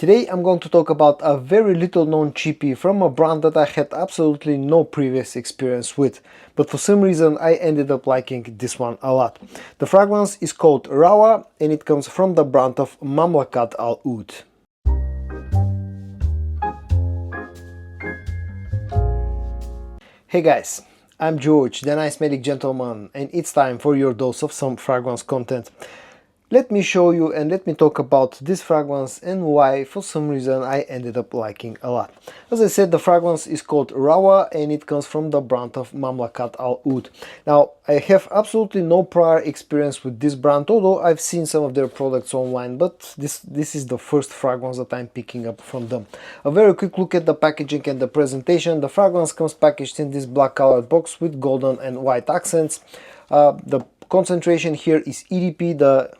Today I'm going to talk about a very little known cheapie from a brand that I had absolutely no previous experience with, but for some reason I ended up liking this one a lot. The fragrance is called Rawa and it comes from the brand of Mamlakat Al Oud. Hey guys, I'm George, the nice medic gentleman, and it's time for your dose of some fragrance content. Let me show you and let me talk about this fragrance and why for some reason I ended up liking a lot. As I said, the fragrance is called Rawa and it comes from the brand of Mamlakat Al Oud. Now, I have absolutely no prior experience with this brand, although I've seen some of their products online, but this is the first fragrance that I'm picking up from them. A very quick look at the packaging and the presentation. The fragrance comes packaged in this black colored box with golden and white accents. The concentration here is EDP. The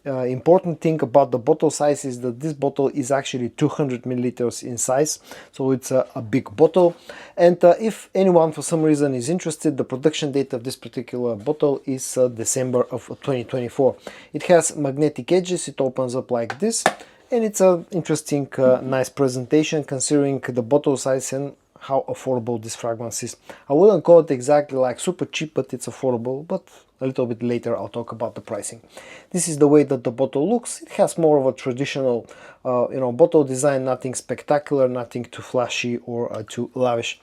important thing about the bottle size is that this bottle is actually 200 milliliters in size, so it's a big bottle. And if anyone for some reason is interested, the production date of this particular bottle is December of 2024. It has magnetic edges, it opens up like this, and it's an interesting, nice presentation considering the bottle size and how affordable this fragrance is. I wouldn't call it exactly like super cheap, but it's affordable, but a little bit later I'll talk about the pricing. This is the way that the bottle looks. It has more of a traditional bottle design, nothing spectacular, nothing too flashy or too lavish.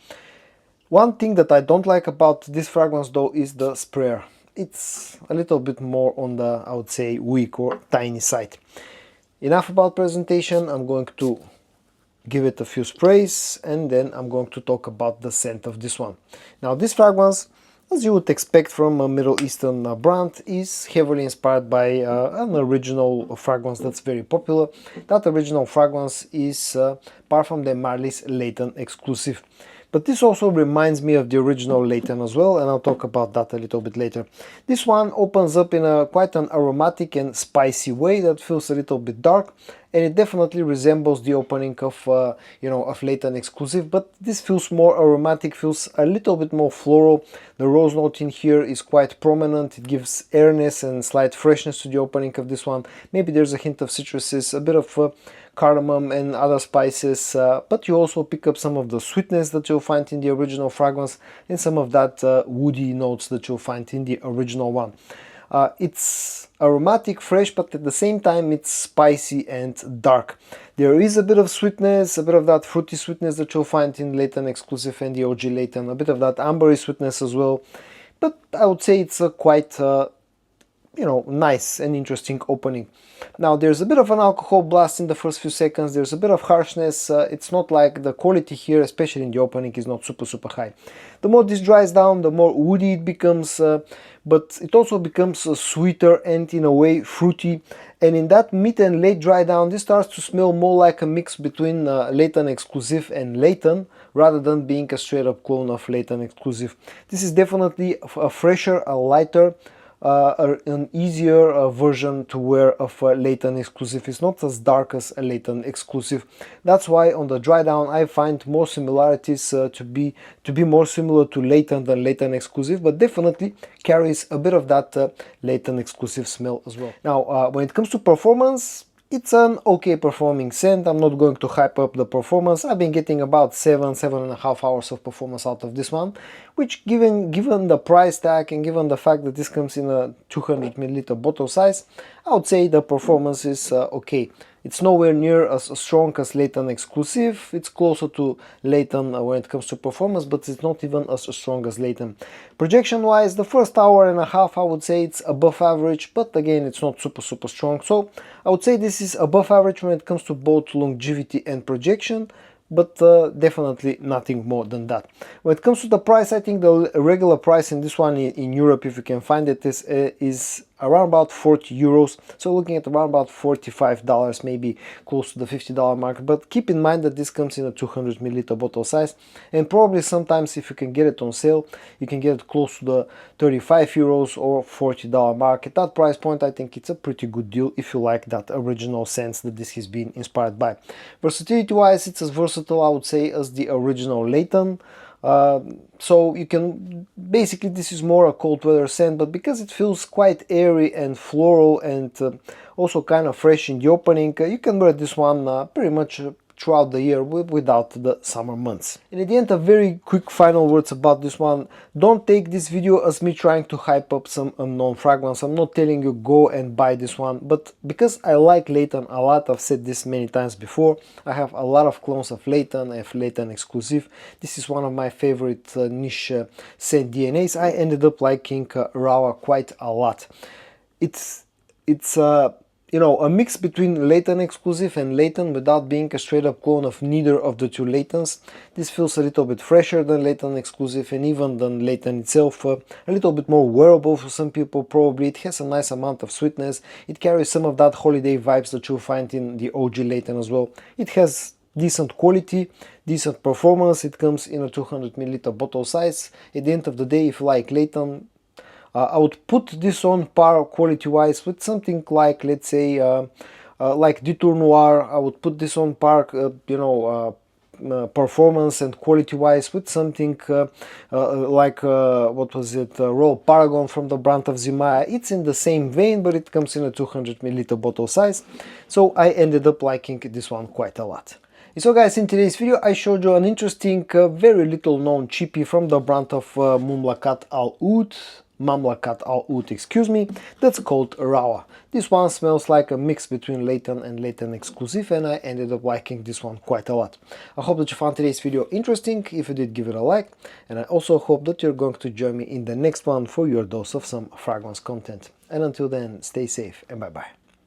One thing that I don't like about this fragrance though is the sprayer. It's a little bit more on the, I would say, weak or tiny side. Enough about presentation. I'm going to give it a few sprays and then I'm going to talk about the scent of this one. Now, this fragrance, as you would expect from a Middle Eastern brand, is heavily inspired by an original fragrance that's very popular. That original fragrance is Parfum de Marly's Layton exclusive. But this also reminds me of the original Layton as well, and I'll talk about that a little bit later. This one opens up in quite an aromatic and spicy way that feels a little bit dark, and it definitely resembles the opening of of Layton exclusive, but this feels more aromatic, feels a little bit more floral. The rose note in here is quite prominent. It gives airness and slight freshness to the opening of this one. Maybe there's a hint of citruses, a bit of cardamom and other spices, but you also pick up some of the sweetness that you'll find in the original fragrance and some of that woody notes that you'll find in the original one. It's aromatic, fresh, but at the same time it's spicy and dark. There is a bit of sweetness, a bit of that fruity sweetness that you'll find in Layton exclusive and the OG Layton, a bit of that ambery sweetness as well, but I would say it's a quite nice and interesting opening. Now, there's a bit of an alcohol blast in the first few seconds, there's a bit of harshness. It's not like the quality here, especially in the opening, is not super high. The more this dries down, the more woody it becomes, but it also becomes sweeter and in a way fruity. And in that mid and late dry down, this starts to smell more like a mix between Layton exclusive and Layton, rather than being a straight up clone of Layton exclusive. This is definitely a fresher, a lighter, an easier version to wear of Layton exclusive. It's not as dark as a Layton exclusive. That's why on the dry down I find more similarities to be more similar to Layton than Layton exclusive, but definitely carries a bit of that Layton exclusive smell as well. Now, when it comes to performance, it's an okay performing scent. I'm not going to hype up the performance. I've been getting about 7.5 hours of performance out of this one, which given the price tag and given the fact that this comes in a 200 milliliter bottle size, I would say the performance is okay. It's nowhere near as strong as Layton exclusive. It's closer to Layton when it comes to performance, but it's not even as strong as Layton. Projection wise, the first hour and a half I would say it's above average, but again it's not super strong. So I would say this is above average when it comes to both longevity and projection, but definitely nothing more than that. When it comes to the price, I think the regular price in this one in Europe, if you can find it, is around about 40 euros. So looking at around about $45, maybe close to the $50 mark. But keep in mind that this comes in a 200 milliliter bottle size, and probably sometimes if you can get it on sale, you can get it close to the 35 euros or $40 mark. At that price point, I think it's a pretty good deal if you like that original sense that this has been inspired by. Versatility wise, it's as versatile, I would say, as the original Layton. So you can, basically this is more a cold weather scent, but because it feels quite airy and floral and also kind of fresh in the opening, you can wear this one pretty much throughout the year without the summer months. And at the end, a very quick final words about this one. Don't take this video as me trying to hype up some unknown fragrance. I'm not telling you go and buy this one, but because I like Layton a lot, I've said this many times before, I have a lot of clones of Layton. I have Layton exclusive. This is one of my favorite niche scent DNAs. I ended up liking Rawa quite a lot. It's you know, a mix between Layton exclusive and Layton without being a straight up clone of neither of the two Laytons. This feels a little bit fresher than Layton exclusive and even than Layton itself. A little bit more wearable for some people probably. It has a nice amount of sweetness. It carries some of that holiday vibes that you'll find in the OG Layton as well. It has decent quality, decent performance. It comes in a 200 ml bottle size. At the end of the day, if you like Layton, I would put this on par quality-wise with something like, let's say, like Detour Noir. I would put this on par, you know, performance and quality-wise with something like, what was it, Royal Paragon from the brand of Zimaya. It's in the same vein, but it comes in a 200 ml bottle size. So I ended up liking this one quite a lot. So guys, in today's video I showed you an interesting, very little known Cheapie from the brand of Mamlakat Al Oud, excuse me, that's called Rawa. This one smells like a mix between Layton and Layton exclusive, and I ended up liking this one quite a lot. I hope that you found today's video interesting. If you did, give it a like, and I also hope that you're going to join me in the next one for your dose of some fragrance content. And until then, stay safe and bye bye.